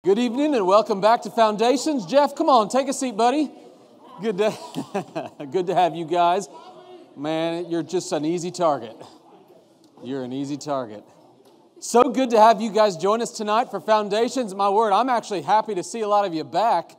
Good evening and welcome back to Foundations. Jeff, come on, take a seat, buddy. Good to have you guys. Man, you're just an easy target. You're an easy target. So good to have you guys join us tonight for Foundations. My word, I'm actually happy to see a lot of you back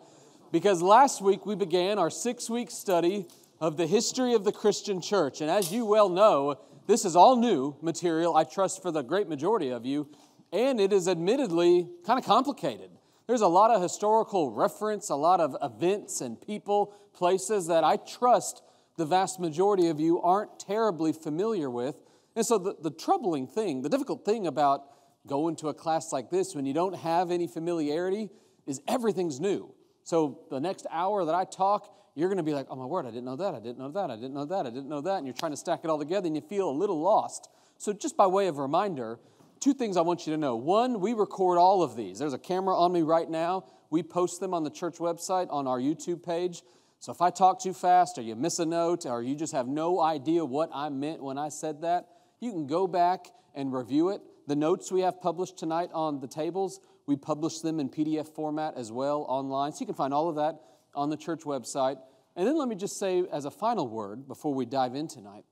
because last week we began our 6-week study of the history of the Christian church. And as you well know, this is all new material, I trust, for the great majority of you. And it is admittedly kind of complicated. There's a lot of historical reference, a lot of events and people, places that I trust the vast majority of you aren't terribly familiar with. And so the troubling thing, the difficult thing about going to a class like this when you don't have any familiarity is everything's new. So the next hour that I talk, you're going to be like, oh my word, I didn't know that, I didn't know that, I didn't know that, I didn't know that. And you're trying to stack it all together and you feel a little lost. So just by way of reminder, 2 things I want you to know. 1, we record all of these. There's a camera on me right now. We post them on the church website, on our YouTube page. So if I talk too fast or you miss a note or you just have no idea what I meant when I said that, you can go back and review it. The notes we have published tonight on the tables, we publish them in PDF format as well online. So you can find all of that on the church website. And then let me just say as a final word before we dive in tonight,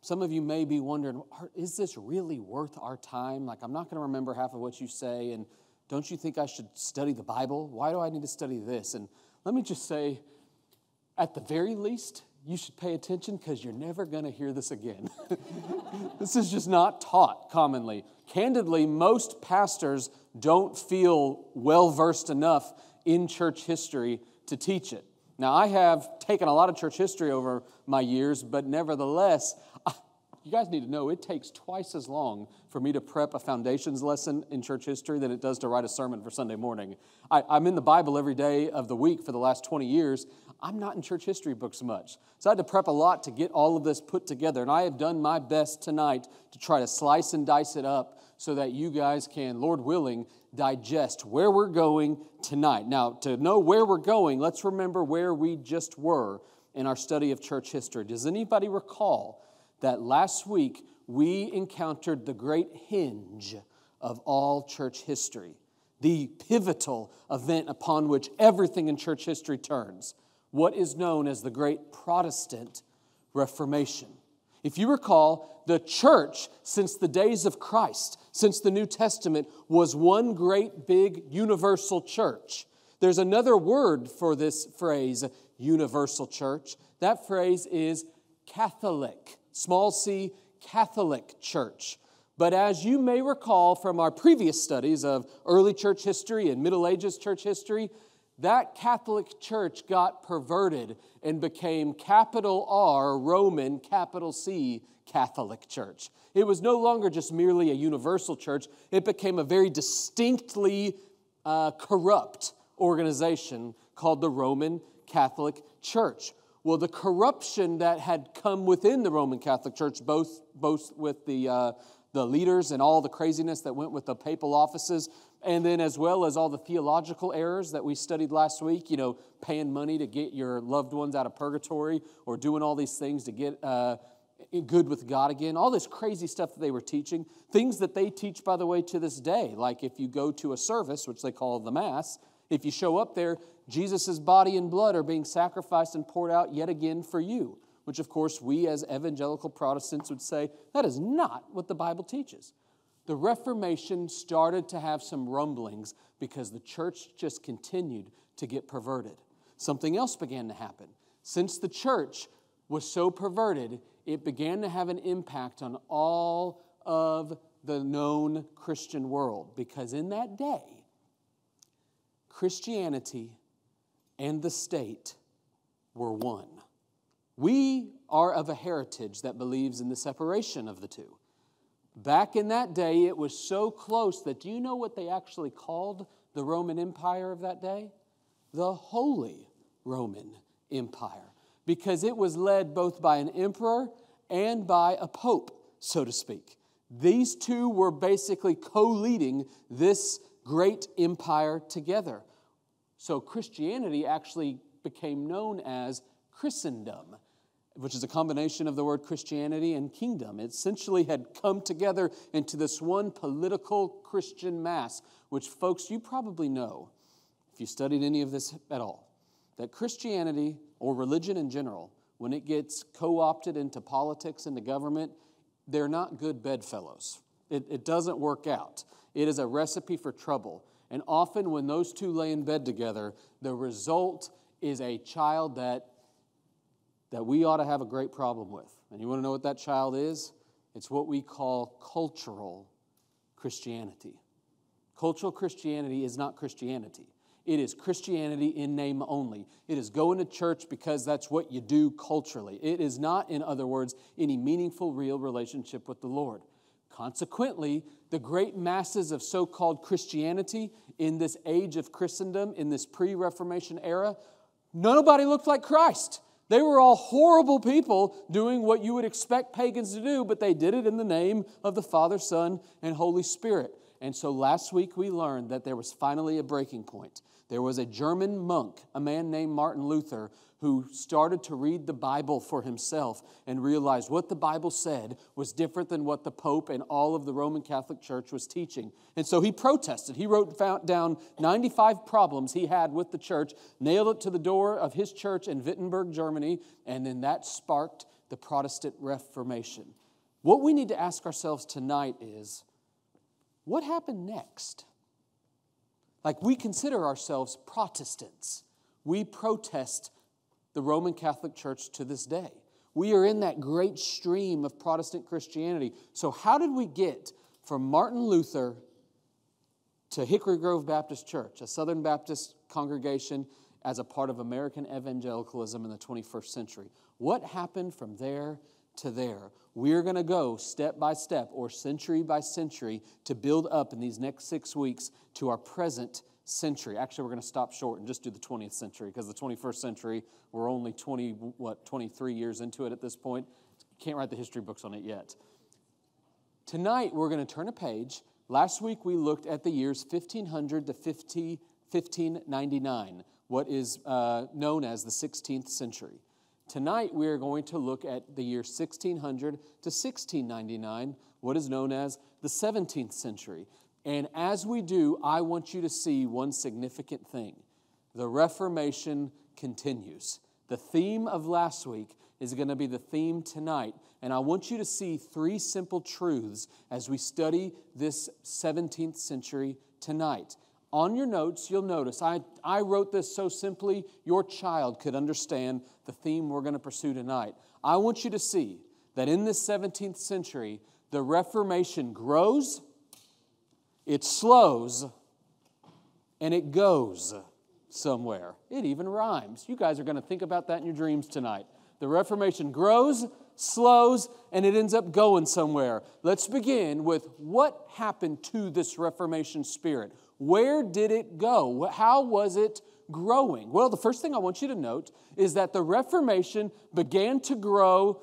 some of you may be wondering, is this really worth our time? Like, I'm not going to remember half of what you say, and don't you think I should study the Bible? Why do I need to study this? And let me just say, at the very least, you should pay attention because you're never going to hear this again. This is just not taught commonly. Candidly, most pastors don't feel well-versed enough in church history to teach it. Now, I have taken a lot of church history over my years, but nevertheless, you guys need to know it takes twice as long for me to prep a foundations lesson in church history than it does to write a sermon for Sunday morning. I'm in the Bible every day of the week for the last 20 years. I'm not in church history books much. So I had to prep a lot to get all of this put together, and I have done my best tonight to try to slice and dice it up so that you guys can, Lord willing, digest where we're going tonight. Now, to know where we're going, let's remember where we just were in our study of church history. Does anybody recall that last week we encountered the great hinge of all church history, the pivotal event upon which everything in church history turns, what is known as the great Protestant Reformation? If you recall, the church, since the days of Christ, since the New Testament, was one great big universal church. There's another word for this phrase, universal church. That phrase is Catholic, small c, Catholic church. But as you may recall from our previous studies of early church history and Middle Ages church history, that Catholic church got perverted and became capital R Roman, capital C Catholic church. It was no longer just merely a universal church. It became a very distinctly corrupt organization called the Roman Catholic Church. Well, the corruption that had come within the Roman Catholic Church, both with the leaders and all the craziness that went with the papal offices, and then as well as all the theological errors that we studied last week, paying money to get your loved ones out of purgatory or doing all these things to get good with God again, all this crazy stuff that they were teaching, things that they teach, by the way, to this day. Like if you go to a service, which they call the Mass, if you show up there, Jesus' body and blood are being sacrificed and poured out yet again for you, which of course we as evangelical Protestants would say, that is not what the Bible teaches. The Reformation started to have some rumblings because the church just continued to get perverted. Something else began to happen. Since the church was so perverted, it began to have an impact on all of the known Christian world, because in that day, Christianity and the state were one. We are of a heritage that believes in the separation of the two. Back in that day, it was so close that, do you know what they actually called the Roman Empire of that day? The Holy Roman Empire. Because it was led both by an emperor and by a pope, so to speak. These two were basically co-leading this great empire together. So Christianity actually became known as Christendom. which is a combination of the word Christianity and kingdom. It essentially had come together into this one political Christian mass, which, folks, you probably know, if you studied any of this at all, that Christianity, or religion in general, when it gets co-opted into politics and the government, they're not good bedfellows. It doesn't work out. It is a recipe for trouble. And often when those two lay in bed together, the result is a child that we ought to have a great problem with. And you want to know what that child is? It's what we call cultural Christianity. Cultural Christianity is not Christianity. It is Christianity in name only. It is going to church because that's what you do culturally. It is not, in other words, any meaningful, real relationship with the Lord. Consequently, the great masses of so-called Christianity in this age of Christendom, in this pre-Reformation era, nobody looked like Christ. They were all horrible people doing what you would expect pagans to do, but they did it in the name of the Father, Son, and Holy Spirit. And so last week we learned that there was finally a breaking point. There was a German monk, a man named Martin Luther, who started to read the Bible for himself and realized what the Bible said was different than what the Pope and all of the Roman Catholic Church was teaching. And so he protested. He wrote down 95 problems he had with the church, nailed it to the door of his church in Wittenberg, Germany, and then that sparked the Protestant Reformation. What we need to ask ourselves tonight is, what happened next? Like, we consider ourselves Protestants. We protest the Roman Catholic Church to this day. We are in that great stream of Protestant Christianity. So how did we get from Martin Luther to Hickory Grove Baptist Church, a Southern Baptist congregation, as a part of American evangelicalism in the 21st century? What happened from there to there? We're going to go step by step or century by century to build up in these next 6 weeks to our present century. Actually, we're going to stop short and just do the 20th century, because the 21st century, we're only 23 years into it at this point. Can't write the history books on it yet. Tonight, we're going to turn a page. Last week, we looked at the years 1500 to 1599, what is known as the 16th century. Tonight, we are going to look at the year 1600 to 1699, what is known as the 17th century. And as we do, I want you to see one significant thing. The Reformation continues. The theme of last week is going to be the theme tonight. And I want you to see three simple truths as we study this 17th century tonight. On your notes, you'll notice, I wrote this so simply your child could understand the theme we're going to pursue tonight. I want you to see that in this 17th century, the Reformation grows, it slows, and it goes somewhere. It even rhymes. You guys are going to think about that in your dreams tonight. The Reformation grows, slows, and it ends up going somewhere. Let's begin with what happened to this Reformation spirit. Where did it go? How was it growing? Well, the first thing I want you to note is that the Reformation began to grow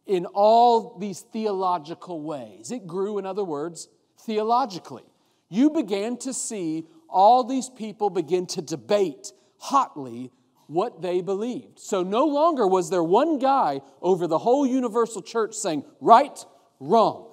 in all these theological ways. It grew, in other words, theologically. You began to see all these people begin to debate hotly what they believed. So no longer was there one guy over the whole universal church saying, right, wrong.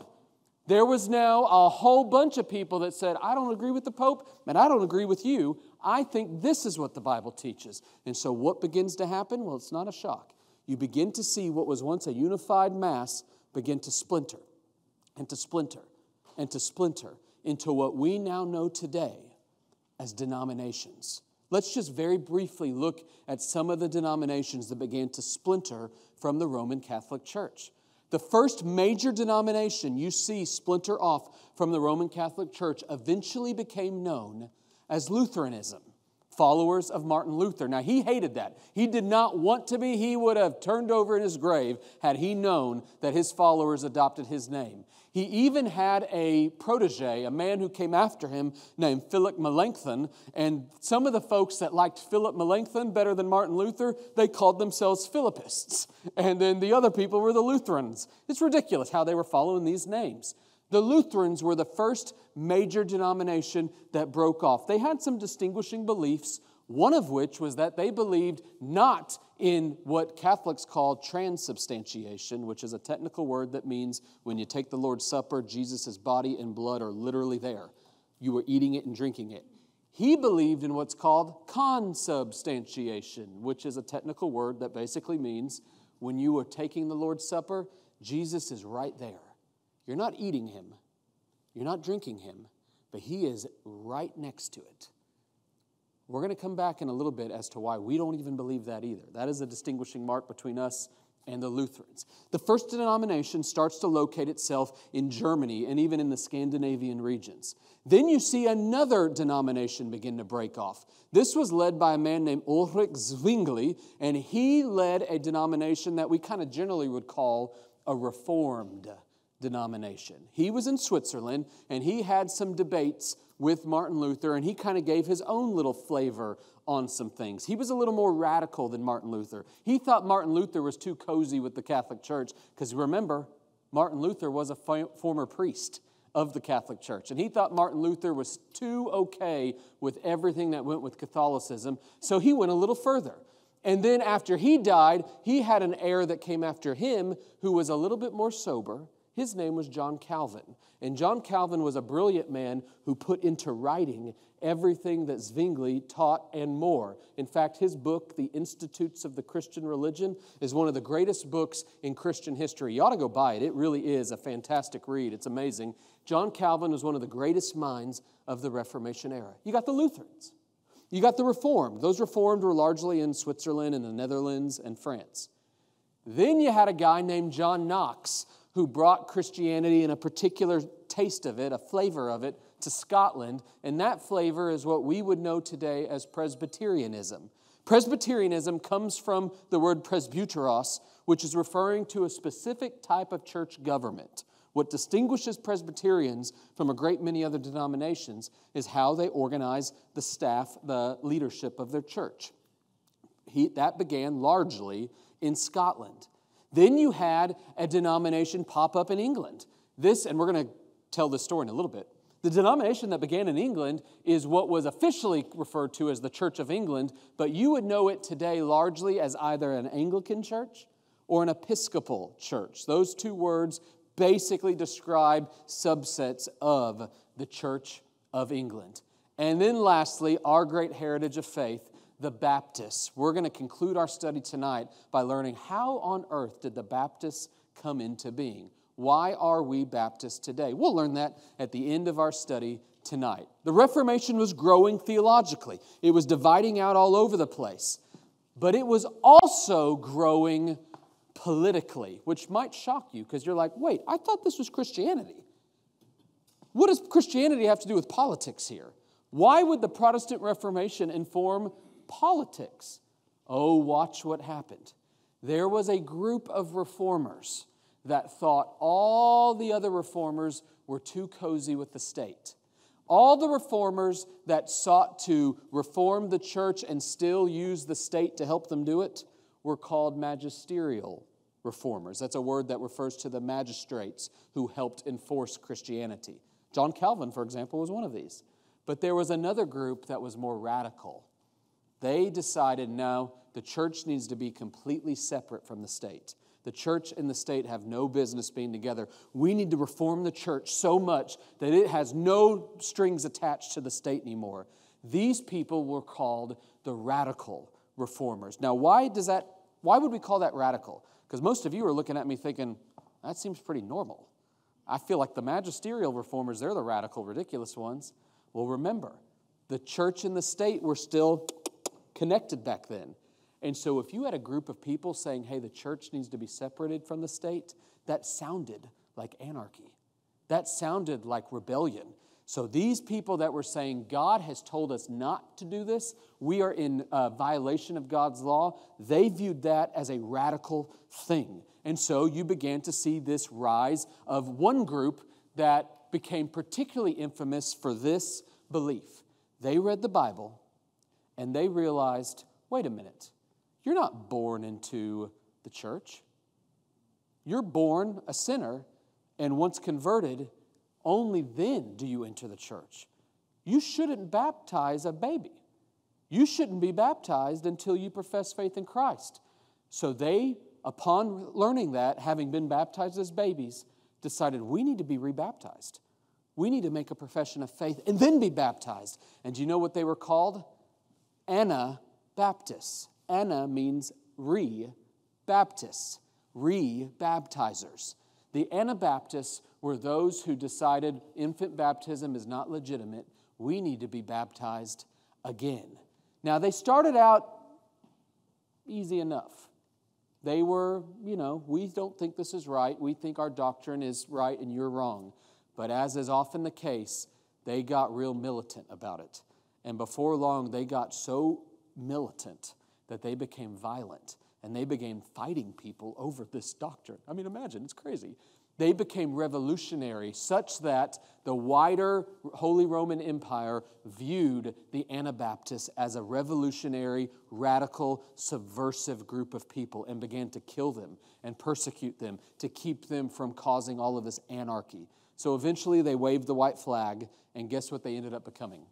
There was now a whole bunch of people that said, I don't agree with the Pope, and I don't agree with you. I think this is what the Bible teaches. And so what begins to happen? Well, it's not a shock. You begin to see what was once a unified mass begin to splinter and to splinter and to splinter into what we now know today as denominations. Let's just very briefly look at some of the denominations that began to splinter from the Roman Catholic Church. The first major denomination you see splinter off from the Roman Catholic Church eventually became known as Lutheranism, followers of Martin Luther. Now, he hated that. He did not want to be. He would have turned over in his grave had he known that his followers adopted his name. He even had a protege, a man who came after him named Philip Melanchthon, and some of the folks that liked Philip Melanchthon better than Martin Luther, they called themselves Philippists, and then the other people were the Lutherans. It's ridiculous how they were following these names. The Lutherans were the first major denomination that broke off. They had some distinguishing beliefs, one of which was that they believed not in what Catholics call transubstantiation, which is a technical word that means when you take the Lord's Supper, Jesus' body and blood are literally there. You were eating it and drinking it. He believed in what's called consubstantiation, which is a technical word that basically means when you are taking the Lord's Supper, Jesus is right there. You're not eating him. You're not drinking him, but he is right next to it. We're going to come back in a little bit as to why we don't even believe that either. That is a distinguishing mark between us and the Lutherans. The first denomination starts to locate itself in Germany and even in the Scandinavian regions. Then you see another denomination begin to break off. This was led by a man named Ulrich Zwingli, and he led a denomination that we kind of generally would call a Reformed denomination. He was in Switzerland, and he had some debates with Martin Luther, and he kind of gave his own little flavor on some things. He was a little more radical than Martin Luther. He thought Martin Luther was too cozy with the Catholic Church, because remember, Martin Luther was a former priest of the Catholic Church, and he thought Martin Luther was too okay with everything that went with Catholicism, so he went a little further. And then after he died, he had an heir that came after him who was a little bit more sober. His name was John Calvin. And John Calvin was a brilliant man who put into writing everything that Zwingli taught and more. In fact, his book, The Institutes of the Christian Religion, is one of the greatest books in Christian history. You ought to go buy it. It really is a fantastic read. It's amazing. John Calvin was one of the greatest minds of the Reformation era. You got the Lutherans. You got the Reformed. Those Reformed were largely in Switzerland and the Netherlands and France. Then you had a guy named John Knox, who brought Christianity and a particular taste of it, a flavor of it, to Scotland. And that flavor is what we would know today as Presbyterianism. Presbyterianism comes from the word presbyteros, which is referring to a specific type of church government. What distinguishes Presbyterians from a great many other denominations is how they organize the staff, the leadership of their church. That began largely in Scotland. Then you had a denomination pop up in England. And we're going to tell this story in a little bit. The denomination that began in England is what was officially referred to as the Church of England, but you would know it today largely as either an Anglican church or an Episcopal church. Those two words basically describe subsets of the Church of England. And then lastly, our great heritage of faith, the Baptists. We're going to conclude our study tonight by learning how on earth did the Baptists come into being? Why are we Baptists today? We'll learn that at the end of our study tonight. The Reformation was growing theologically. It was dividing out all over the place. But it was also growing politically, which might shock you because you're like, wait, I thought this was Christianity. What does Christianity have to do with politics here? Why would the Protestant Reformation inform politics? Oh, watch what happened. There was a group of reformers that thought all the other reformers were too cozy with the state. All the reformers that sought to reform the church and still use the state to help them do it were called magisterial reformers. That's a word that refers to the magistrates who helped enforce Christianity. John Calvin, for example, was one of these. But there was another group that was more radical. They decided, no, the church needs to be completely separate from the state. The church and the state have no business being together. We need to reform the church so much that it has no strings attached to the state anymore. These people were called the radical reformers. Now, why would we call that radical? Because most of you are looking at me thinking, that seems pretty normal. I feel like the magisterial reformers, they're the radical, ridiculous ones. Well, remember, the church and the state were still connected back then. And so if you had a group of people saying, hey, the church needs to be separated from the state, that sounded like anarchy. That sounded like rebellion. So these people that were saying, God has told us not to do this, we are in violation of God's law, they viewed that as a radical thing. And so you began to see this rise of one group that became particularly infamous for this belief. They read the Bible and they realized, wait a minute, you're not born into the church. You're born a sinner, and once converted, only then do you enter the church. You shouldn't baptize a baby. You shouldn't be baptized until you profess faith in Christ. So they, upon learning that, having been baptized as babies, decided we need to be rebaptized. We need to make a profession of faith and then be baptized. And do you know what they were called? Anabaptists. Ana means re-Baptists, re-baptizers. The Anabaptists were those who decided infant baptism is not legitimate. We need to be baptized again. Now, they started out easy enough. They were, we don't think this is right. We think our doctrine is right and you're wrong. But as is often the case, they got real militant about it. And before long, they got so militant that they became violent. And they began fighting people over this doctrine. I mean, imagine, it's crazy. They became revolutionary such that the wider Holy Roman Empire viewed the Anabaptists as a revolutionary, radical, subversive group of people and began to kill them and persecute them to keep them from causing all of this anarchy. So eventually they waved the white flag, and guess what they ended up becoming?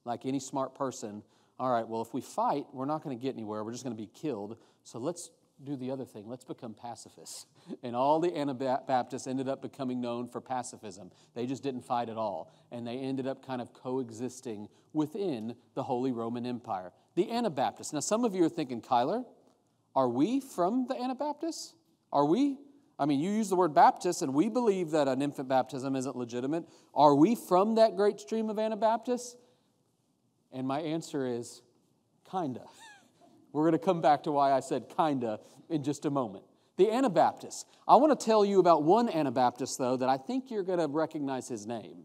Like any smart person, all right, well, if we fight, we're not going to get anywhere. We're just going to be killed. So let's do the other thing. Let's become pacifists. And all the Anabaptists ended up becoming known for pacifism. They just didn't fight at all. And they ended up kind of coexisting within the Holy Roman Empire. The Anabaptists. Now, some of you are thinking, Kyler, are we from the Anabaptists? Are we? I mean, you use the word Baptist, and we believe that an infant baptism isn't legitimate. Are we from that great stream of Anabaptists? And my answer is, kinda. We're going to come back to why I said kinda in just a moment. The Anabaptists. I want to tell you about one Anabaptist, though, that I think you're going to recognize his name.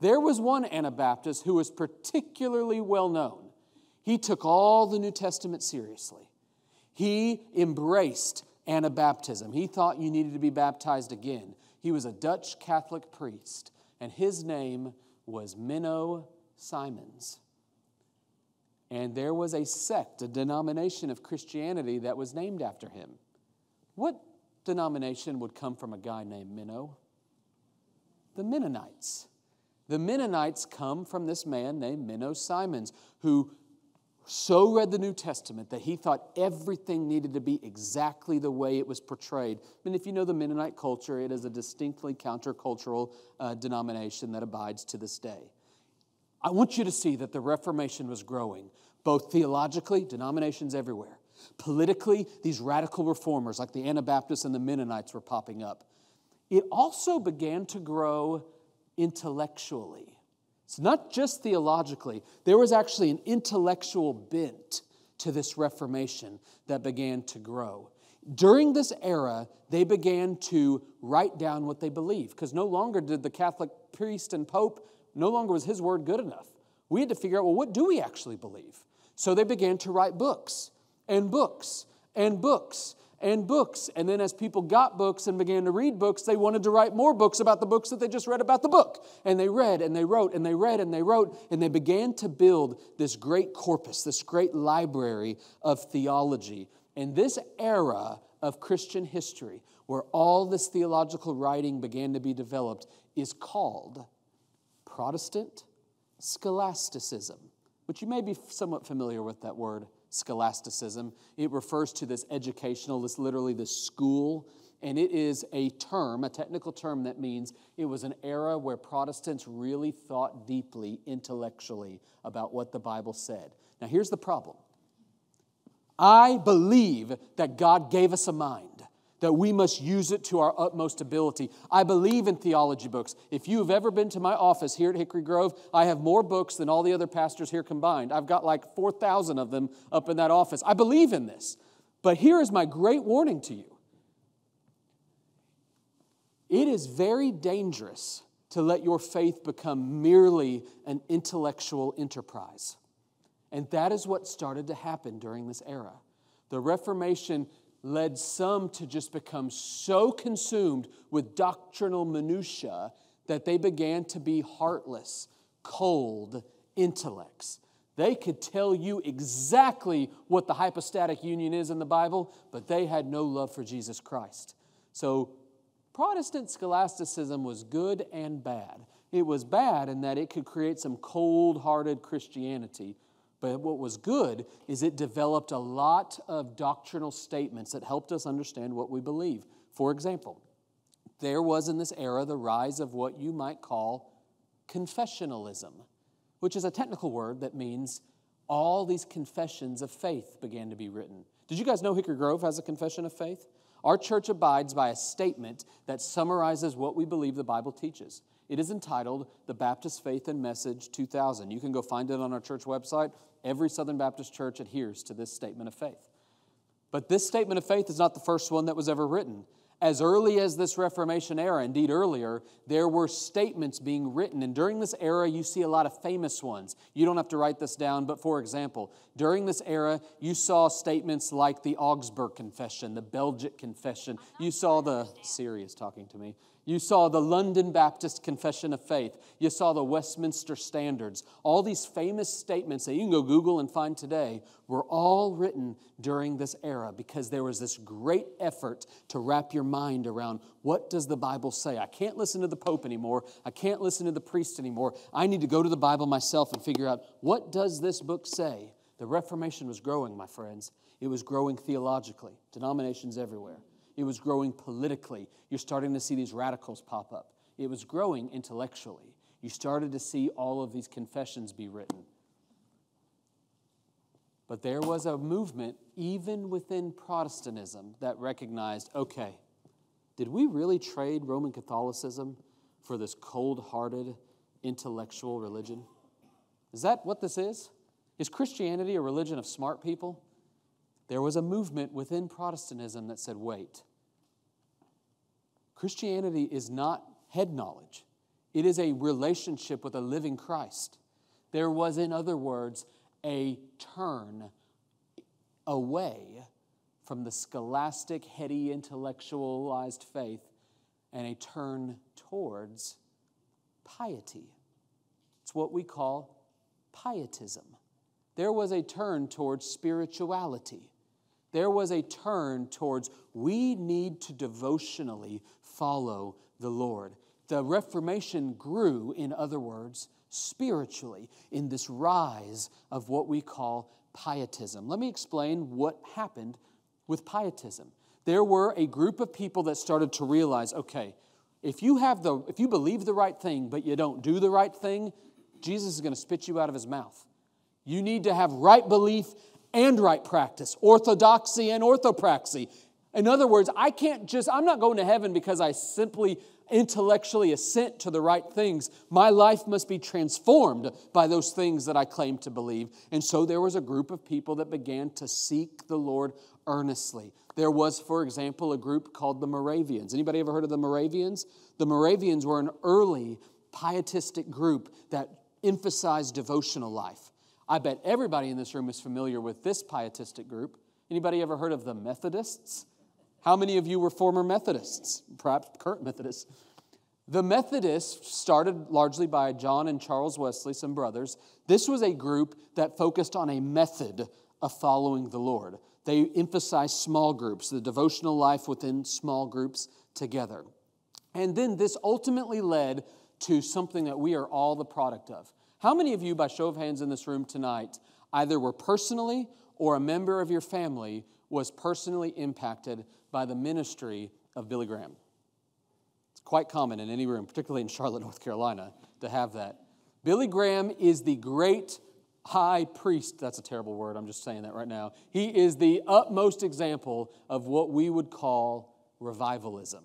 There was one Anabaptist who was particularly well known. He took all the New Testament seriously. He embraced Anabaptism. He thought you needed to be baptized again. He was a Dutch Catholic priest, and his name was Menno Simons. And there was a sect, a denomination of Christianity that was named after him. What denomination would come from a guy named Menno? The Mennonites. The Mennonites come from this man named Menno Simons, who so read the New Testament that he thought everything needed to be exactly the way it was portrayed. I mean, if you know the Mennonite culture, it is a distinctly countercultural denomination that abides to this day. I want you to see that the Reformation was growing, both theologically, denominations everywhere. Politically, these radical reformers like the Anabaptists and the Mennonites were popping up. It also began to grow intellectually. It's not just theologically. There was actually an intellectual bent to this Reformation that began to grow. During this era, they began to write down what they believed, because no longer did the Catholic priest and pope, no longer was his word good enough. We had to figure out, well, what do we actually believe? So they began to write books and books and books and books. And then as people got books and began to read books, they wanted to write more books about the books that they just read about the book. And they read and they wrote and they read and they wrote, and they began to build this great corpus, this great library of theology. And this era of Christian history, where all this theological writing began to be developed, is called Protestant scholasticism, which you may be somewhat familiar with that word, scholasticism. It refers to this educational, this school, and it is a term, a technical term that means it was an era where Protestants really thought deeply, intellectually about what the Bible said. Now here's the problem. I believe that God gave us a mind, that we must use it to our utmost ability. I believe in theology books. If you have ever been to my office here at Hickory Grove, I have more books than all the other pastors here combined. I've got like 4,000 of them up in that office. I believe in this. But here is my great warning to you. It is very dangerous to let your faith become merely an intellectual enterprise. And that is what started to happen during this era. The Reformation led some to just become so consumed with doctrinal minutia that they began to be heartless, cold intellects. They could tell you exactly what the hypostatic union is in the Bible, but they had no love for Jesus Christ. So Protestant scholasticism was good and bad. It was bad in that it could create some cold-hearted Christianity, But what was good is it developed a lot of doctrinal statements that helped us understand what we believe. For example, there was in this era the rise of what you might call confessionalism, which is a technical word that means all these confessions of faith began to be written. Did you guys know Hickory Grove has a confession of faith? Our church abides by a statement that summarizes what we believe the Bible teaches. It is entitled The Baptist Faith and Message 2000. You can go find it on our church website. Every Southern Baptist church adheres to this statement of faith. But this statement of faith is not the first one that was ever written. As early as this Reformation era, indeed earlier, there were statements being written. And during this era, you see a lot of famous ones. You don't have to write this down, but for example, during this era, you saw statements like the Augsburg Confession, the Belgic Confession. You saw the, Siri is talking to me. You saw the London Baptist Confession of Faith. You saw the Westminster Standards. All these famous statements that you can go Google and find today were all written during this era because there was this great effort to wrap your mind around what does the Bible say. I can't listen to the Pope anymore. I can't listen to the priest anymore. I need to go to the Bible myself and figure out what does this book say. The Reformation was growing, my friends. It was growing theologically. Denominations everywhere. It was growing politically. You're starting to see these radicals pop up. It was growing intellectually. You started to see all of these confessions be written. But there was a movement, even within Protestantism, that recognized, okay, did we really trade Roman Catholicism for this cold-hearted, intellectual religion? Is that what this is? Is Christianity a religion of smart people? There was a movement within Protestantism that said, wait, Christianity is not head knowledge. It is a relationship with a living Christ. There was, in other words, a turn away from the scholastic, heady, intellectualized faith and a turn towards piety. It's what we call pietism. There was a turn towards spirituality. There was a turn towards we need to devotionally follow the Lord. The Reformation grew, in other words, spiritually in this rise of what we call pietism. Let me explain what happened with pietism. There were a group of people that started to realize, okay, if you believe the right thing but you don't do the right thing, Jesus is going to spit you out of his mouth. You need to have right belief and right practice, orthodoxy and orthopraxy. In other words, I'm not going to heaven because I simply intellectually assent to the right things. My life must be transformed by those things that I claim to believe. And so there was a group of people that began to seek the Lord earnestly. There was, for example, a group called the Moravians. Anybody ever heard of the Moravians? The Moravians were an early pietistic group that emphasized devotional life. I bet everybody in this room is familiar with this pietistic group. Anybody ever heard of the Methodists? How many of you were former Methodists? Perhaps current Methodists. The Methodists started largely by John and Charles Wesley, some brothers. This was a group that focused on a method of following the Lord. They emphasized small groups, the devotional life within small groups together. And then this ultimately led to something that we are all the product of. How many of you, by show of hands in this room tonight, either were personally or a member of your family was personally impacted by the ministry of Billy Graham? It's quite common in any room, particularly in Charlotte, North Carolina, to have that. Billy Graham is the great high priest. That's a terrible word. I'm just saying that right now. He is the utmost example of what we would call revivalism.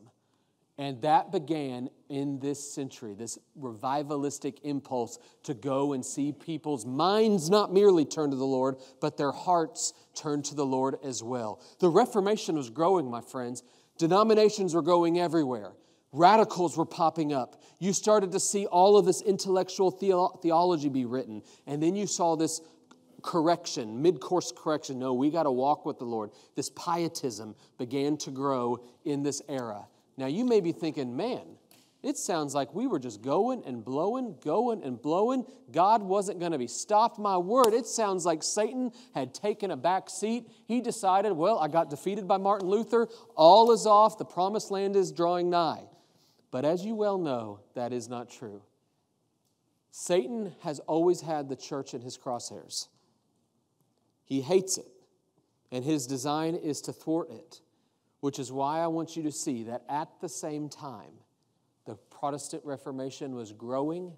And that began in this century, this revivalistic impulse to go and see people's minds not merely turn to the Lord, but their hearts turn to the Lord as well. The Reformation was growing, my friends. Denominations were going everywhere. Radicals were popping up. You started to see all of this intellectual theology be written. And then you saw this correction, mid-course correction. No, we got to walk with the Lord. This pietism began to grow in this era. Now, you may be thinking, man, it sounds like we were just going and blowing. God wasn't going to be stopped. My word, it sounds like Satan had taken a back seat. He decided, well, I got defeated by Martin Luther. All is off. The promised land is drawing nigh. But as you well know, that is not true. Satan has always had the church in his crosshairs. He hates it. And his design is to thwart it, which is why I want you to see that at the same time the Protestant Reformation was growing.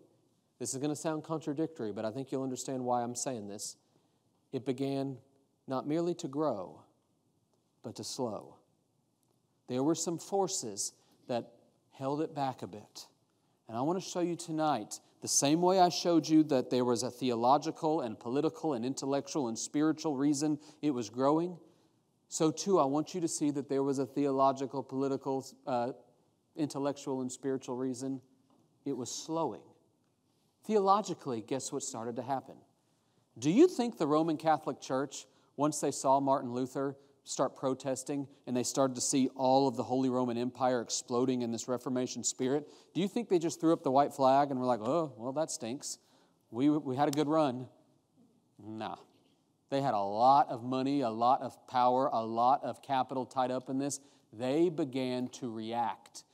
This is going to sound contradictory, but I think you'll understand why I'm saying this. It began not merely to grow, but to slow. There were some forces that held it back a bit. And I want to show you tonight, the same way I showed you that there was a theological and political and intellectual and spiritual reason it was growing, so too I want you to see that there was a theological, political, intellectual, and spiritual reason it was slowing. Theologically, guess what started to happen? Do you think the Roman Catholic Church, once they saw Martin Luther start protesting and they started to see all of the Holy Roman Empire exploding in this Reformation spirit, do you think they just threw up the white flag and were like, oh, well, that stinks. We had a good run? Nah. They had a lot of money, a lot of power, a lot of capital tied up in this. They began to react.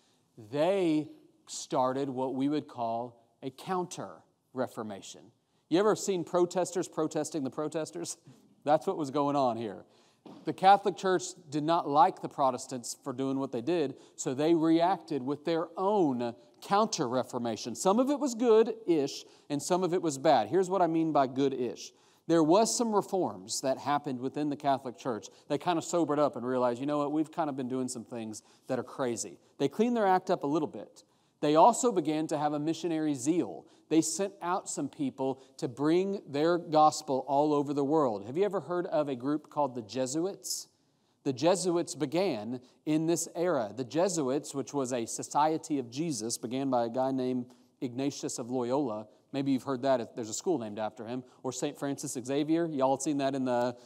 They started what we would call a counter-reformation. You ever seen protesters protesting the protesters? That's what was going on here. The Catholic Church did not like the Protestants for doing what they did, so they reacted with their own counter-reformation. Some of it was good-ish, and some of it was bad. Here's what I mean by good-ish. There was some reforms that happened within the Catholic Church. They kind of sobered up and realized, you know what, we've kind of been doing some things that are crazy. They cleaned their act up a little bit. They also began to have a missionary zeal. They sent out some people to bring their gospel all over the world. Have you ever heard of a group called the Jesuits? The Jesuits began in this era. The Jesuits, which was a society of Jesus, began by a guy named Ignatius of Loyola. Maybe you've heard that. There's a school named after him. Or St. Francis Xavier. Y'all have seen that in the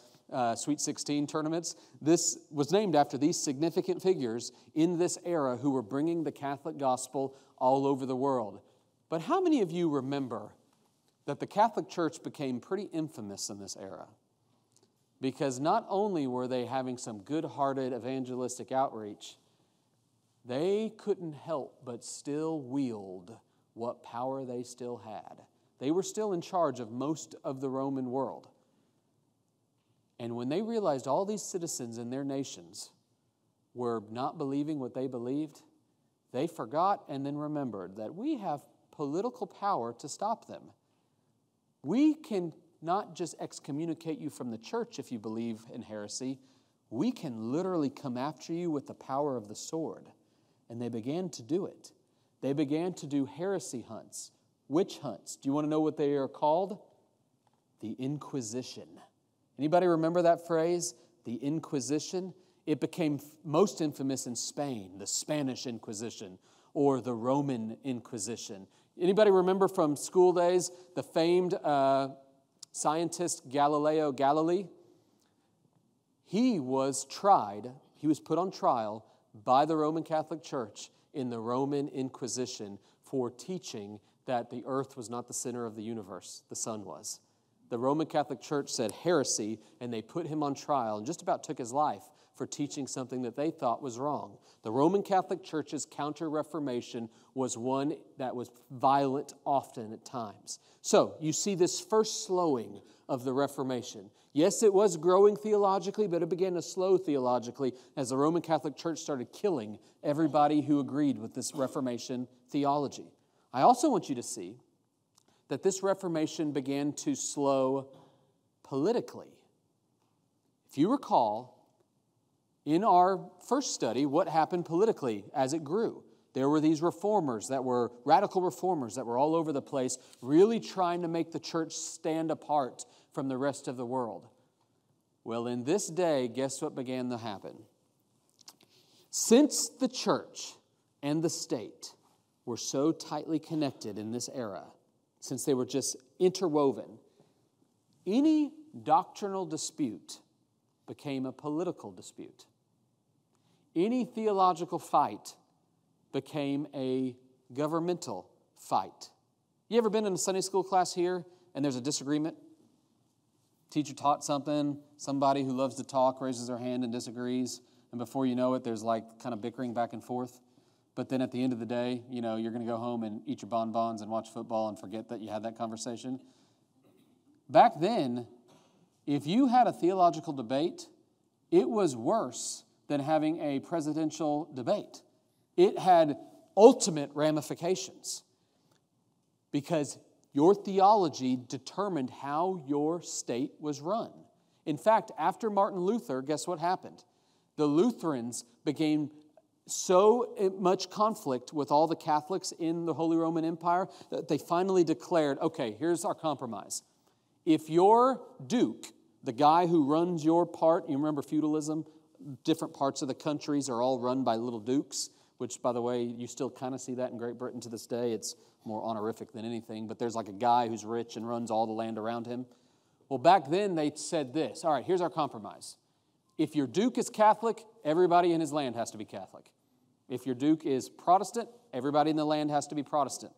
Sweet 16 tournaments. This was named after these significant figures in this era who were bringing the Catholic gospel all over the world. But how many of you remember that the Catholic Church became pretty infamous in this era? Because not only were they having some good-hearted evangelistic outreach, they couldn't help but still wield what power they still had. They were still in charge of most of the Roman world. And when they realized all these citizens in their nations were not believing what they believed, they forgot and then remembered that we have political power to stop them. We can not just excommunicate you from the church if you believe in heresy. We can literally come after you with the power of the sword. And they began to do it. They began to do heresy hunts, witch hunts. Do you want to know what they are called? The Inquisition. Anybody remember that phrase? The Inquisition? It became most infamous in Spain, the Spanish Inquisition, or the Roman Inquisition. Anybody remember from school days the famed scientist Galileo Galilei? He was tried, he was put on trial by the Roman Catholic Church in the Roman Inquisition for teaching that the earth was not the center of the universe, the sun was. The Roman Catholic Church said heresy, and they put him on trial and just about took his life for teaching something that they thought was wrong. The Roman Catholic Church's counter-reformation was one that was violent often at times. So you see this first slowing of the Reformation. Yes, it was growing theologically, but it began to slow theologically as the Roman Catholic Church started killing everybody who agreed with this Reformation theology. I also want you to see that this Reformation began to slow politically. If you recall, in our first study, what happened politically as it grew? There were these reformers that were radical reformers that were all over the place, really trying to make the church stand apart from the rest of the world. Well, in this day, guess what began to happen? Since the church and the state were so tightly connected in this era, since they were just interwoven, any doctrinal dispute became a political dispute. Any theological fight became a governmental fight. You ever been in a Sunday school class here and there's a disagreement? Teacher taught something, somebody who loves to talk raises their hand and disagrees, and before you know it, there's like kind of bickering back and forth. But then at the end of the day, you know, you're going to go home and eat your bonbons and watch football and forget that you had that conversation. Back then, If you had a theological debate, it was worse than having a presidential debate. It had ultimate ramifications because your theology determined how your state was run. In fact, after Martin Luther, guess what happened? The Lutherans became so much conflict with all the Catholics in the Holy Roman Empire that they finally declared, okay, here's our compromise. If your duke, the guy who runs your part, you remember feudalism? Different parts of the countries are all run by little dukes, which, by the way, you still kind of see that in Great Britain to this day. It's more honorific than anything, but there's like a guy who's rich and runs all the land around him. Well, back then they said this, all right, here's our compromise. If your duke is Catholic, everybody in his land has to be Catholic. If your duke is Protestant, everybody in the land has to be Protestant.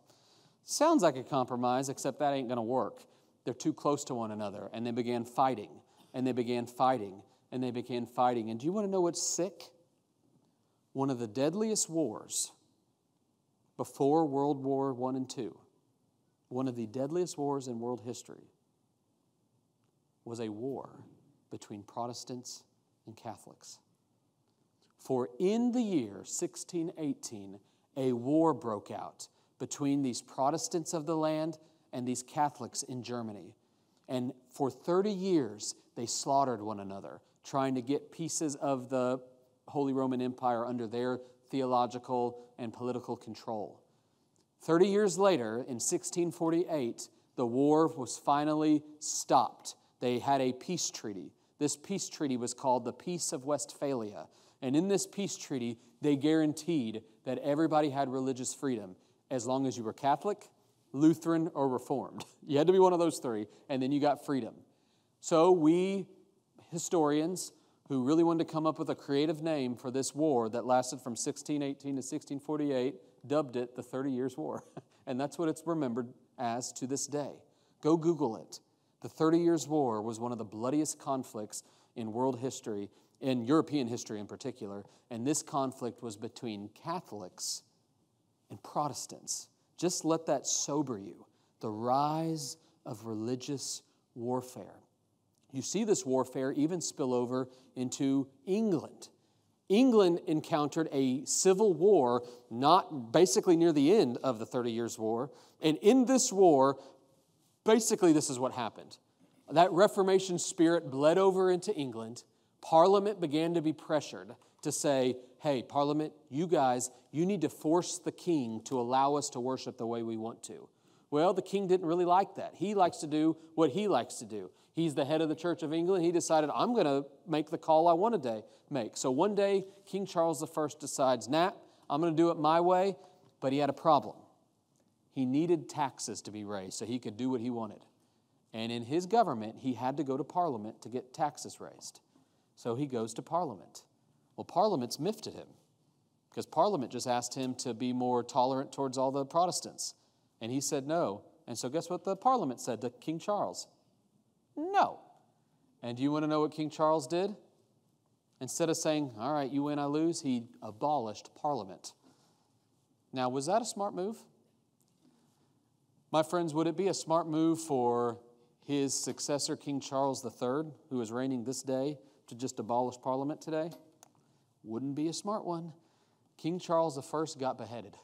Sounds like a compromise, except that ain't going to work. They're too close to one another, and they began fighting, and they began fighting, and they began fighting. And do you want to know what's sick? One of the deadliest wars before World War I and II, one of the deadliest wars in world history, was a war between Protestants and Catholics. For in the year 1618, a war broke out between these Protestants of the land and these Catholics in Germany. And for 30 years, they slaughtered one another, trying to get pieces of the Holy Roman Empire under their theological and political control. 30 years later, in 1648, the war was finally stopped. They had a peace treaty. This peace treaty was called the Peace of Westphalia. And in this peace treaty, they guaranteed that everybody had religious freedom as long as you were Catholic, Lutheran, or Reformed. You had to be one of those three, and then you got freedom. So we historians who really wanted to come up with a creative name for this war that lasted from 1618 to 1648 dubbed it the 30 Years' War. And that's what it's remembered as to this day. Go Google it. The 30 Years' War was one of the bloodiest conflicts in world history, in European history in particular, and this conflict was between Catholics and Protestants. Just let that sober you. The rise of religious warfare. You see this warfare even spill over into England. England encountered a civil war not basically near the end of the 30 Years' War, and in this war, basically this is what happened. That Reformation spirit bled over into England. Parliament began to be pressured to say, hey, Parliament, you guys, you need to force the king to allow us to worship the way we want to. Well, the king didn't really like that. He likes to do what he likes to do. He's the head of the Church of England. He decided, I'm going to make the call I want to make. So one day, King Charles I decides, I'm going to do it my way, but he had a problem. He needed taxes to be raised so he could do what he wanted. And in his government, he had to go to Parliament to get taxes raised. So he goes to Parliament. Well, Parliament's miffed at him because Parliament just asked him to be more tolerant towards all the Protestants. And he said no. And so guess what the Parliament said to King Charles? No. And do you want to know what King Charles did? Instead of saying, all right, you win, I lose, he abolished Parliament. Now, was that a smart move? My friends, would it be a smart move for his successor, King Charles III, who is reigning this day, to just abolish Parliament today? Wouldn't be a smart one. King Charles I got beheaded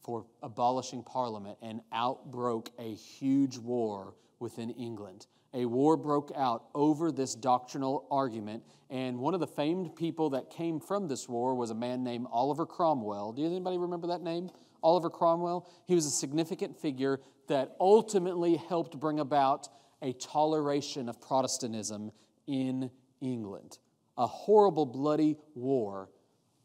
for abolishing Parliament, and out broke a huge war within England. A war broke out over this doctrinal argument, and one of the famed people that came from this war was a man named Oliver Cromwell. Do anybody remember that name? Oliver Cromwell? He was a significant figure that ultimately helped bring about a toleration of Protestantism in England. A horrible, bloody war.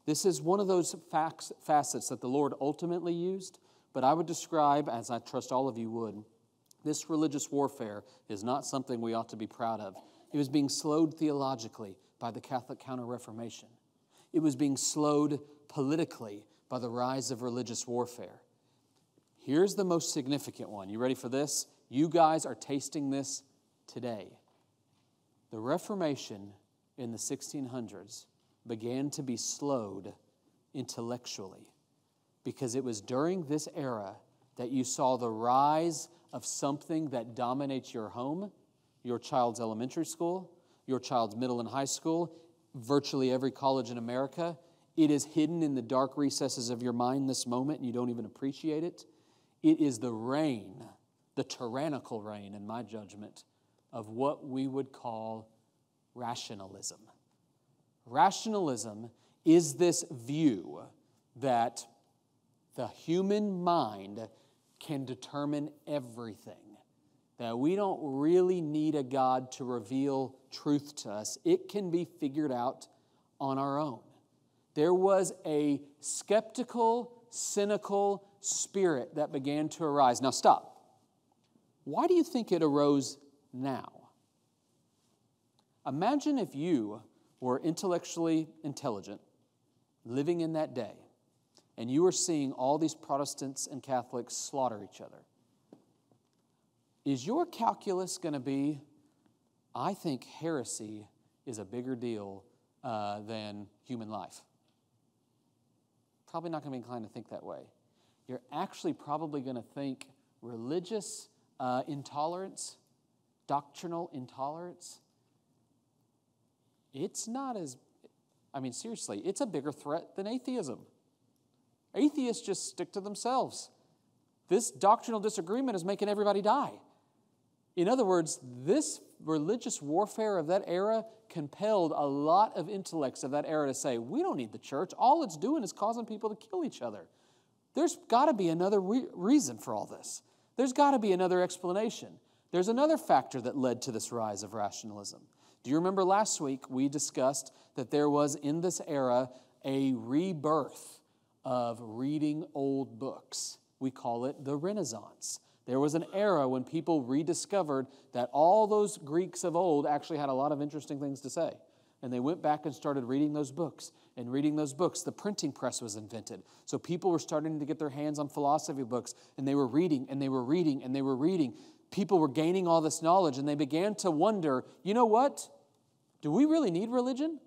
This is one of those facets that the Lord ultimately used, but I would describe, as I trust all of you would, this religious warfare is not something we ought to be proud of. It was being slowed theologically by the Catholic Counter-Reformation. It was being slowed politically by the rise of religious warfare. Here's the most significant one. You ready for this? You guys are tasting this today. The Reformation in the 1600s began to be slowed intellectually because it was during this era that you saw the rise of something that dominates your home, your child's elementary school, your child's middle and high school, virtually every college in America. It is hidden in the dark recesses of your mind this moment, and you don't even appreciate it. It is the reign, the tyrannical reign, in my judgment, of what we would call rationalism. Rationalism is this view that the human mind can determine everything, that we don't really need a God to reveal truth to us. It can be figured out on our own. There was a skeptical, cynical spirit that began to arise. Now stop. Why do you think it arose now? Imagine if you were intellectually intelligent, living in that day, and you were seeing all these Protestants and Catholics slaughter each other. Is your calculus going to be, I think heresy is a bigger deal than human life? Probably not going to be inclined to think that way. You're actually probably going to think religious intolerance, doctrinal intolerance, it's not as, seriously, it's a bigger threat than atheism. Atheists just stick to themselves. This doctrinal disagreement is making everybody die. In other words, this religious warfare of that era compelled a lot of intellects of that era to say, we don't need the church. All it's doing is causing people to kill each other. There's got to be another reason for all this. There's got to be another explanation. There's another factor that led to this rise of rationalism. Do you remember last week we discussed that there was in this era a rebirth of reading old books? We call it the Renaissance. There was an era when people rediscovered that all those Greeks of old actually had a lot of interesting things to say. And they went back and started reading those books. And reading those books, the printing press was invented. So people were starting to get their hands on philosophy books. And they were reading, and they were reading, and they were reading. People were gaining all this knowledge. And they began to wonder, you know what? Do we really need religion?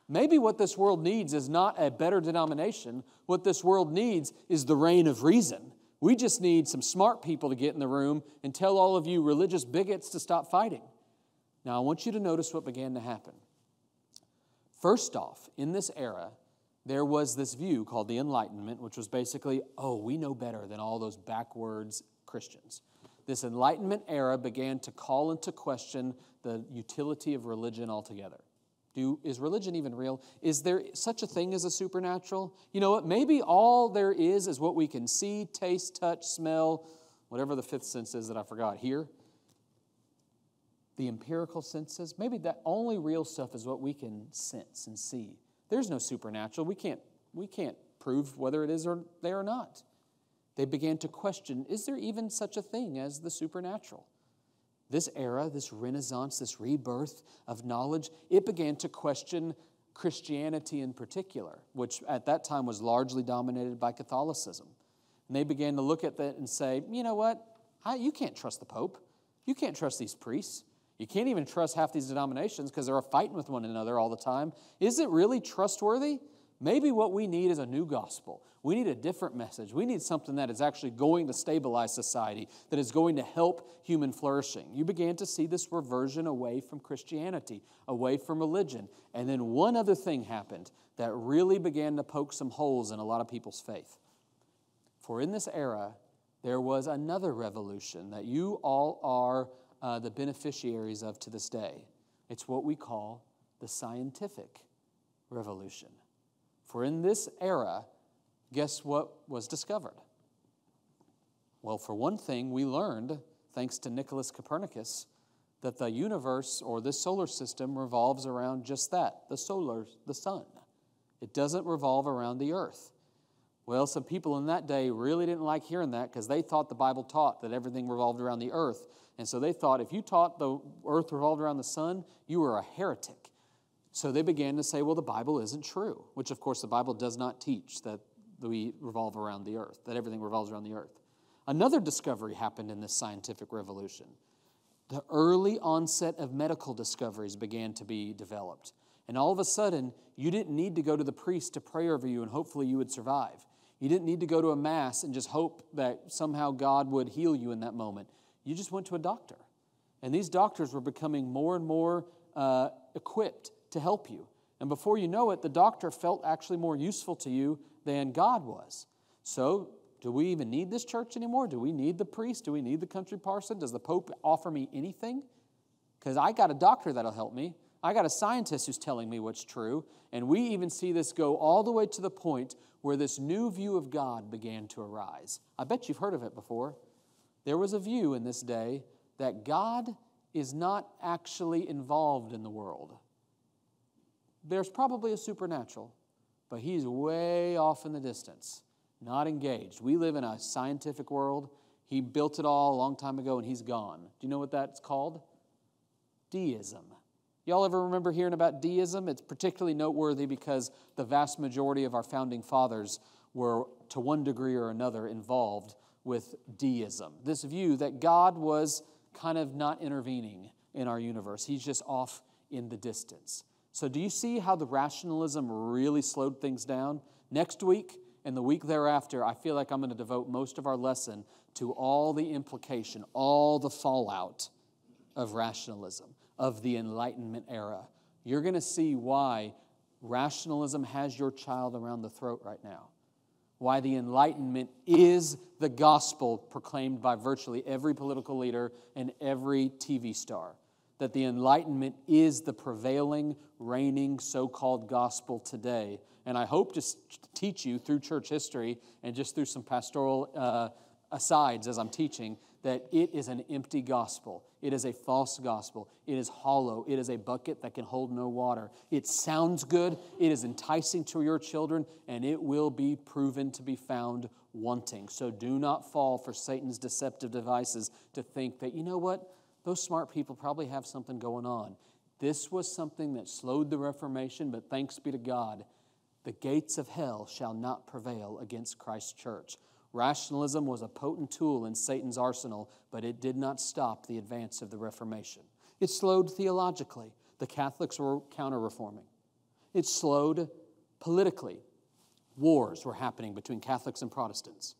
Maybe what this world needs is not a better denomination. What this world needs is the reign of reason. We just need some smart people to get in the room and tell all of you religious bigots to stop fighting. Now, I want you to notice what began to happen. First off, in this era, there was this view called the Enlightenment, which was basically, we know better than all those backwards Christians. This Enlightenment era began to call into question the utility of religion altogether. Is religion even real? Is there such a thing as a supernatural? You know what? Maybe all there is what we can see, taste, touch, smell, whatever the fifth sense is that I forgot here. The empirical senses. Maybe that only real stuff is what we can sense and see. There's no supernatural. We can't prove whether it is there or not. They began to question, is there even such a thing as the supernatural? This era, this Renaissance, this rebirth of knowledge, it began to question Christianity in particular, which at that time was largely dominated by Catholicism. And they began to look at that and say, you know what? You can't trust the Pope. You can't trust these priests. You can't even trust half these denominations because they're fighting with one another all the time. Is it really trustworthy? Maybe what we need is a new gospel. We need a different message. We need something that is actually going to stabilize society, that is going to help human flourishing. You began to see this reversion away from Christianity, away from religion. And then one other thing happened that really began to poke some holes in a lot of people's faith. For in this era, there was another revolution that you all are the beneficiaries of to this day. It's what we call the scientific revolution. For in this era, guess what was discovered? Well, for one thing, we learned, thanks to Nicholas Copernicus, that the universe or this solar system revolves around just that, the sun. It doesn't revolve around the earth. Well, some people in that day really didn't like hearing that because they thought the Bible taught that everything revolved around the earth. And so they thought if you taught the earth revolved around the sun, you were a heretic. So they began to say, well, the Bible isn't true, which, of course, the Bible does not teach that we revolve around the earth, that everything revolves around the earth. Another discovery happened in this scientific revolution. The early onset of medical discoveries began to be developed. And all of a sudden, you didn't need to go to the priest to pray over you and hopefully you would survive. You didn't need to go to a mass and just hope that somehow God would heal you in that moment. You just went to a doctor. And these doctors were becoming more and more equipped to help you. And before you know it, the doctor felt actually more useful to you than God was. So, do we even need this church anymore? Do we need the priest? Do we need the country parson? Does the Pope offer me anything? Because I got a doctor that'll help me. I got a scientist who's telling me what's true. And we even see this go all the way to the point where this new view of God began to arise. I bet you've heard of it before. There was a view in this day that God is not actually involved in the world. There's probably a supernatural, but he's way off in the distance, not engaged. We live in a scientific world. He built it all a long time ago, and he's gone. Do you know what that's called? Deism. Y'all ever remember hearing about deism? It's particularly noteworthy because the vast majority of our founding fathers were, to one degree or another, involved with deism. This view that God was kind of not intervening in our universe. He's just off in the distance. So do you see how the rationalism really slowed things down? Next week and the week thereafter, I feel like I'm going to devote most of our lesson to all the implication, all the fallout of rationalism, of the Enlightenment era. You're going to see why rationalism has your child around the throat right now. Why the Enlightenment is the gospel proclaimed by virtually every political leader and every TV star. That the Enlightenment is the prevailing, reigning, so-called gospel today. And I hope to teach you through church history and just through some pastoral asides as I'm teaching, that it is an empty gospel. It is a false gospel. It is hollow. It is a bucket that can hold no water. It sounds good. It is enticing to your children, and it will be proven to be found wanting. So do not fall for Satan's deceptive devices to think that, you know what, those smart people probably have something going on. This was something that slowed the Reformation, but thanks be to God, the gates of hell shall not prevail against Christ's church. Rationalism was a potent tool in Satan's arsenal, but it did not stop the advance of the Reformation. It slowed theologically. The Catholics were counter-reforming. It slowed politically. Wars were happening between Catholics and Protestants.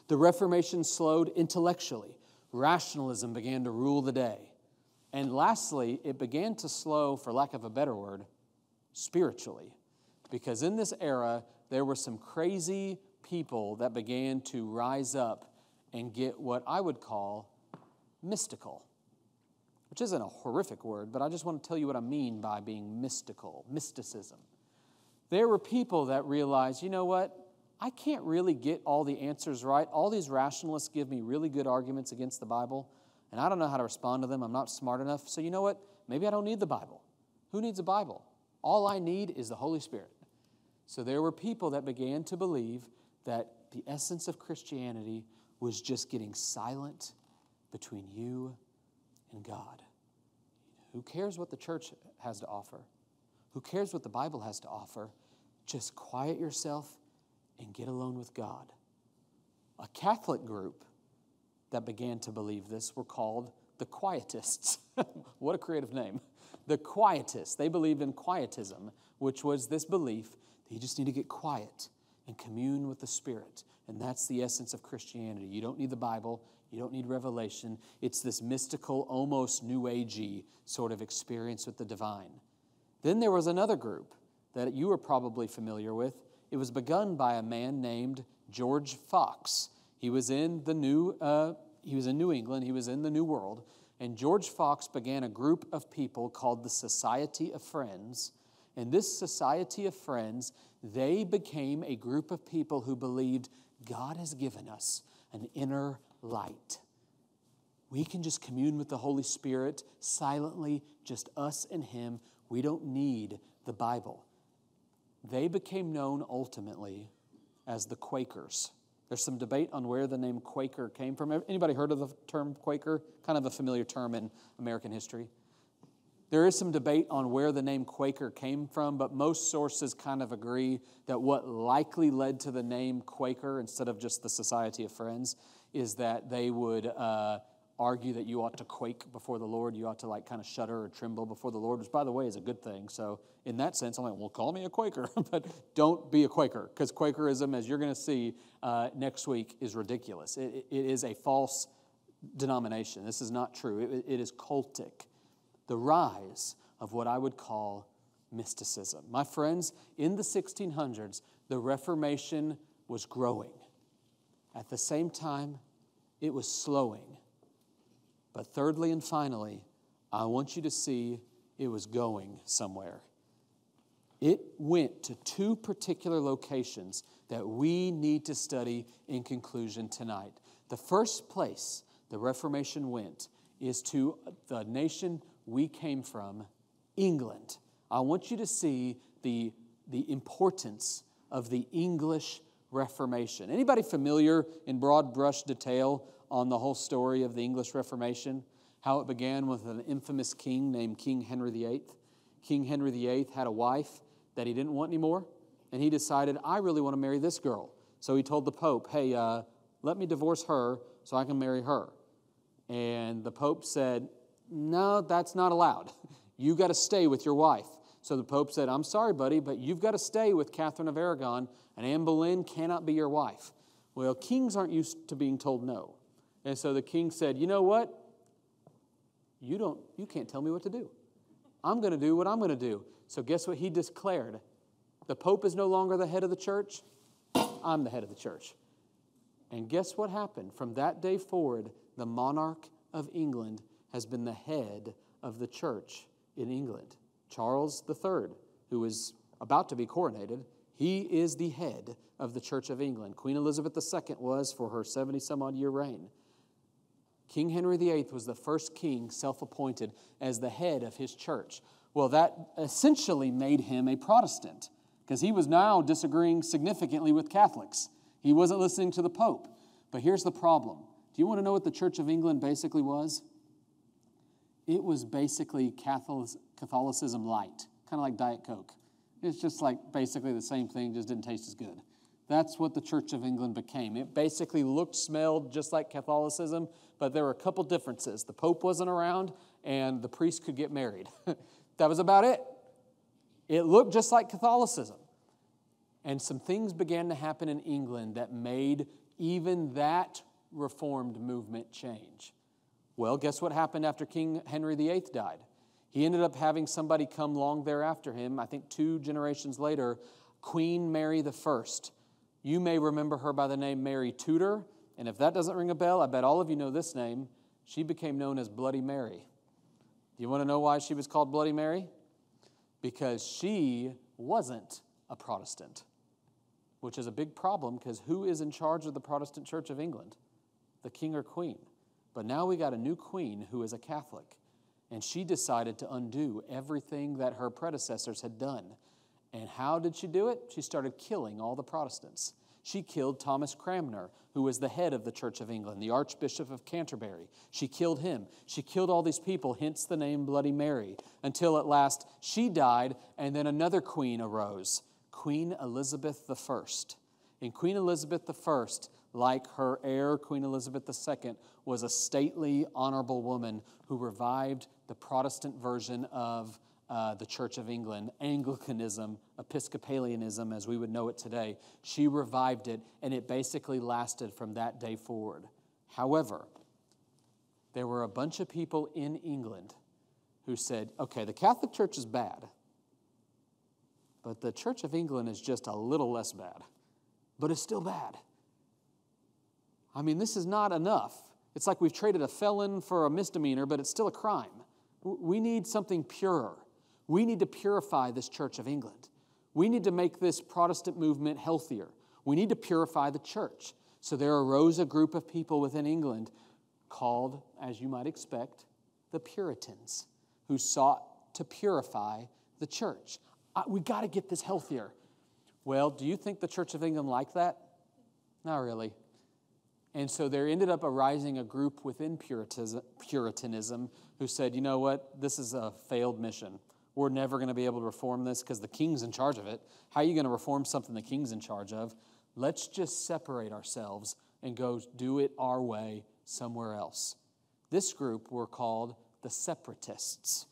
The Reformation slowed intellectually. Rationalism began to rule the day. And lastly, it began to slow, for lack of a better word, spiritually. Because in this era, there were some crazy people that began to rise up and get what I would call mystical, which isn't a horrific word, but I just want to tell you what I mean by being mystical, mysticism. There were people that realized, you know what, I can't really get all the answers right. All these rationalists give me really good arguments against the Bible, and I don't know how to respond to them. I'm not smart enough. So you know what, maybe I don't need the Bible. Who needs a Bible? All I need is the Holy Spirit. So there were people that began to believe that the essence of Christianity was just getting silent between you and God. Who cares what the church has to offer? Who cares what the Bible has to offer? Just quiet yourself and get alone with God. A Catholic group that began to believe this were called the Quietists. What a creative name. The Quietists. They believed in quietism, which was this belief that you just need to get quiet and commune with the Spirit. And that's the essence of Christianity. You don't need the Bible. You don't need revelation. It's this mystical, almost New Agey sort of experience with the divine. Then there was another group that you were probably familiar with. It was begun by a man named George Fox. He was in New England. He was in the New World. And George Fox began a group of people called the Society of Friends. And this Society of Friends, they became a group of people who believed God has given us an inner light. We can just commune with the Holy Spirit silently, just us and Him. We don't need the Bible. They became known ultimately as the Quakers. There's some debate on where the name Quaker came from. Anybody heard of the term Quaker? Kind of a familiar term in American history. There is some debate on where the name Quaker came from, but most sources kind of agree that what likely led to the name Quaker instead of just the Society of Friends is that they would argue that you ought to quake before the Lord. You ought to kind of shudder or tremble before the Lord, which, by the way, is a good thing. So in that sense, I'm like, well, call me a Quaker, but don't be a Quaker, because Quakerism, as you're going to see next week, is ridiculous. It is a false denomination. This is not true. It is cultic. The rise of what I would call mysticism. My friends, in the 1600s, the Reformation was growing. At the same time, it was slowing. But thirdly and finally, I want you to see it was going somewhere. It went to two particular locations that we need to study in conclusion tonight. The first place the Reformation went is to the nation we came from, England. I want you to see the importance of the English Reformation. Anybody familiar in broad brush detail on the whole story of the English Reformation? How it began with an infamous king named King Henry VIII. King Henry VIII had a wife that he didn't want anymore, and he decided, I really want to marry this girl. So he told the Pope, hey, let me divorce her so I can marry her. And the Pope said, no, that's not allowed. You got to stay with your wife. So the Pope said, I'm sorry, buddy, but you've got to stay with Catherine of Aragon, and Anne Boleyn cannot be your wife. Well, kings aren't used to being told no. And so the king said, you know what? You can't tell me what to do. I'm going to do what I'm going to do. So guess what he declared? The Pope is no longer the head of the church. I'm the head of the church. And guess what happened? From that day forward, the monarch of England has been the head of the church in England. Charles III, who is about to be coronated, he is the head of the Church of England. Queen Elizabeth II was for her 70-some-odd year reign. King Henry VIII was the first king self-appointed as the head of his church. Well, that essentially made him a Protestant because he was now disagreeing significantly with Catholics. He wasn't listening to the Pope. But here's the problem. Do you want to know what the Church of England basically was? It was basically Catholicism light, kind of like Diet Coke. It's just like basically the same thing, just didn't taste as good. That's what the Church of England became. It basically looked, smelled just like Catholicism, but there were a couple differences. The Pope wasn't around, and the priest could get married. That was about it. It looked just like Catholicism. And some things began to happen in England that made even that Reformed movement change. Well, guess what happened after King Henry VIII died? He ended up having somebody come long thereafter him, I think 2 generations later, Queen Mary I. You may remember her by the name Mary Tudor, and if that doesn't ring a bell, I bet all of you know this name. She became known as Bloody Mary. Do you want to know why she was called Bloody Mary? Because she wasn't a Protestant, which is a big problem because who is in charge of the Protestant Church of England? The king or queen. But now we got a new queen who is a Catholic, and she decided to undo everything that her predecessors had done. And how did she do it? She started killing all the Protestants. She killed Thomas Cranmer, who was the head of the Church of England, the Archbishop of Canterbury. She killed him. She killed all these people, hence the name Bloody Mary, until at last she died, and then another queen arose, Queen Elizabeth I. And Queen Elizabeth I, like her heir, Queen Elizabeth II, was a stately, honorable woman who revived the Protestant version of the Church of England, Anglicanism, Episcopalianism, as we would know it today. She revived it, and it basically lasted from that day forward. However, there were a bunch of people in England who said, okay, the Catholic Church is bad, but the Church of England is just a little less bad, but it's still bad. I mean, this is not enough. It's like we've traded a felon for a misdemeanor, but it's still a crime. We need something purer. We need to purify this Church of England. We need to make this Protestant movement healthier. We need to purify the church. So there arose a group of people within England called, as you might expect, the Puritans, who sought to purify the church. We got to get this healthier. Well, do you think the Church of England liked that? Not really. And so there ended up arising a group within Puritanism who said, you know what, this is a failed mission. We're never going to be able to reform this because the king's in charge of it. How are you going to reform something the king's in charge of? Let's just separate ourselves and go do it our way somewhere else. This group were called the Separatists,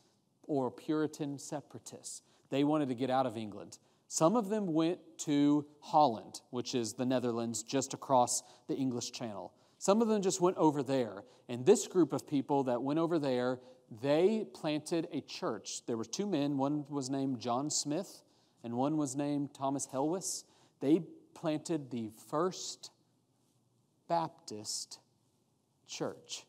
or Puritan Separatists. They wanted to get out of England. Some of them went to Holland, which is the Netherlands, just across the English Channel. Some of them just went over there. And this group of people that went over there, they planted a church. There were two men. One was named John Smith, and one was named Thomas Helwys. They planted the First Baptist Church.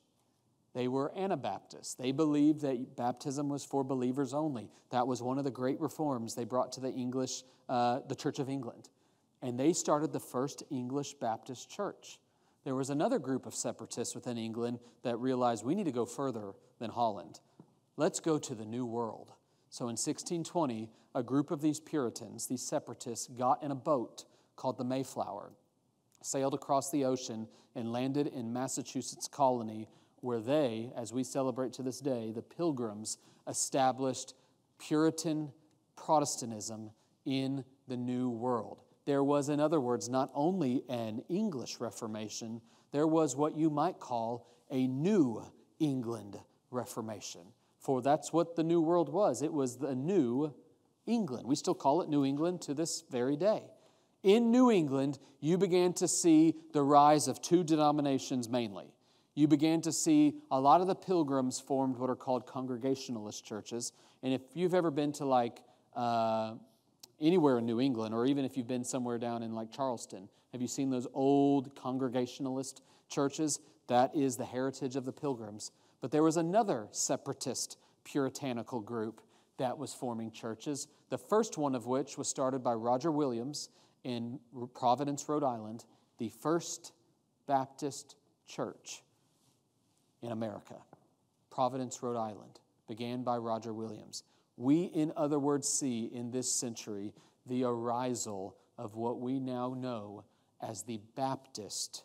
They were Anabaptists. They believed that baptism was for believers only. That was one of the great reforms they brought to the Church of England. And they started the first English Baptist church. There was another group of separatists within England that realized we need to go further than Holland. Let's go to the New World. So in 1620, a group of these Puritans, these separatists, got in a boat called the Mayflower, sailed across the ocean, and landed in Massachusetts colony, where they, as we celebrate to this day, the Pilgrims established Puritan Protestantism in the New World. There was, in other words, not only an English Reformation, there was what you might call a New England Reformation. For that's what the New World was. It was the New England. We still call it New England to this very day. In New England, you began to see the rise of two denominations mainly. You began to see a lot of the Pilgrims formed what are called Congregationalist churches. And if you've ever been to anywhere in New England, or even if you've been somewhere down in Charleston, have you seen those old Congregationalist churches? That is the heritage of the Pilgrims. But there was another separatist puritanical group that was forming churches, the first one of which was started by Roger Williams in Providence, Rhode Island, the First Baptist Church in America. Providence, Rhode Island, began by Roger Williams. We, in other words, see in this century the arisal of what we now know as the Baptist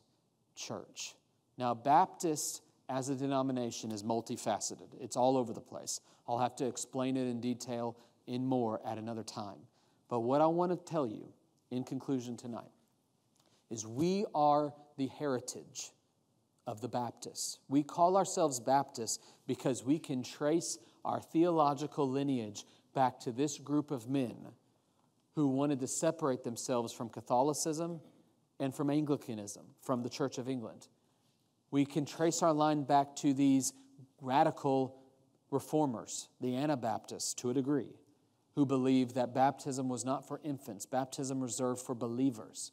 Church. Now, Baptist as a denomination is multifaceted. It's all over the place. I'll have to explain it in detail in more at another time. But what I want to tell you in conclusion tonight is we are the heritage of the Baptists. We call ourselves Baptists because we can trace our theological lineage back to this group of men who wanted to separate themselves from Catholicism and from Anglicanism, from the Church of England. We can trace our line back to these radical reformers, the Anabaptists to a degree, who believed that baptism was not for infants, baptism reserved for believers.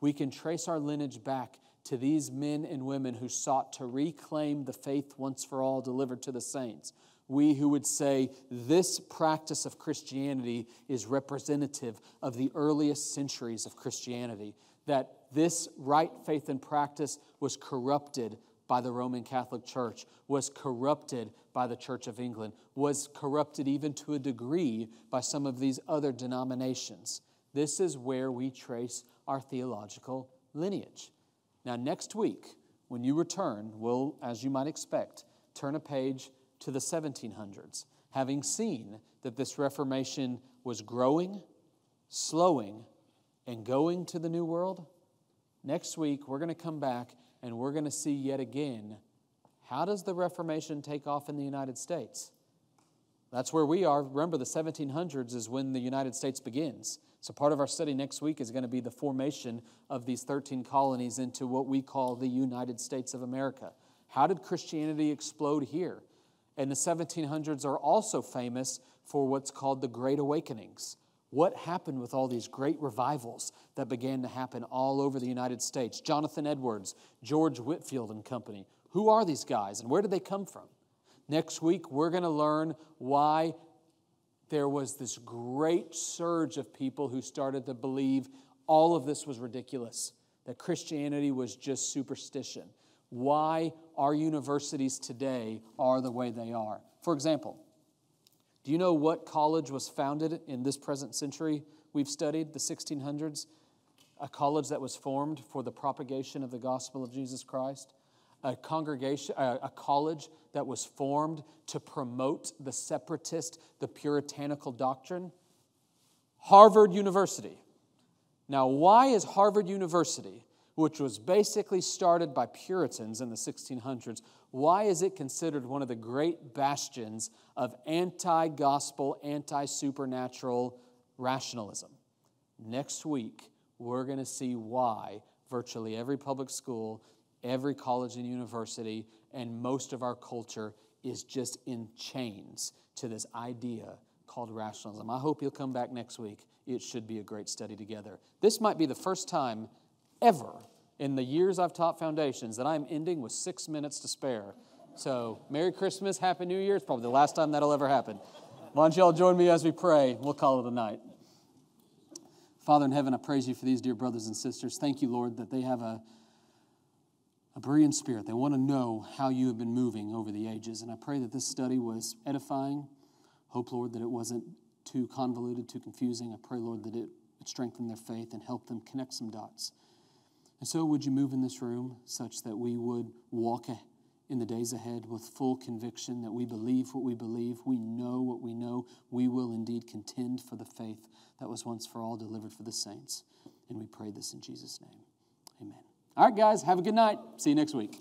We can trace our lineage back to these men and women who sought to reclaim the faith once for all delivered to the saints. We who would say this practice of Christianity is representative of the earliest centuries of Christianity, that this right faith and practice was corrupted by the Roman Catholic Church, was corrupted by the Church of England, was corrupted even to a degree by some of these other denominations. This is where we trace our theological lineage. Now, next week, when you return, we'll, as you might expect, turn a page to the 1700s, having seen that this Reformation was growing, slowing, and going to the New World. Next week, we're going to come back and we're going to see yet again, how does the Reformation take off in the United States? That's where we are. Remember, the 1700s is when the United States begins. So part of our study next week is going to be the formation of these 13 colonies into what we call the United States of America. How did Christianity explode here? And the 1700s are also famous for what's called the Great Awakenings. What happened with all these great revivals that began to happen all over the United States? Jonathan Edwards, George Whitefield and company. Who are these guys and where did they come from? Next week, we're going to learn why there was this great surge of people who started to believe all of this was ridiculous, that Christianity was just superstition. Why our universities today are the way they are. For example, do you know what college was founded in this present century we've studied, the 1600s? A college that was formed for the propagation of the gospel of Jesus Christ. A college that was formed to promote the separatist, the puritanical doctrine. Harvard University. Now, why is Harvard University, which was basically started by Puritans in the 1600s, why is it considered one of the great bastions of anti-gospel, anti-supernatural rationalism? Next week, we're going to see why virtually every public school every college and university, and most of our culture is just in chains to this idea called rationalism. I hope you'll come back next week. It should be a great study together. This might be the first time ever in the years I've taught Foundations that I'm ending with 6 minutes to spare. So Merry Christmas, Happy New Year. It's probably the last time that'll ever happen. Why don't you all join me as we pray? We'll call it a night. Father in heaven, I praise you for these dear brothers and sisters. Thank you, Lord, that they have a Berean spirit. They want to know how you have been moving over the ages. And I pray that this study was edifying. Hope, Lord, that it wasn't too convoluted, too confusing. I pray, Lord, that it would strengthen their faith and help them connect some dots. And so would you move in this room such that we would walk in the days ahead with full conviction that we believe what we believe, we know what we know, we will indeed contend for the faith that was once for all delivered for the saints. And we pray this in Jesus' name. Amen. All right, guys, have a good night. See you next week.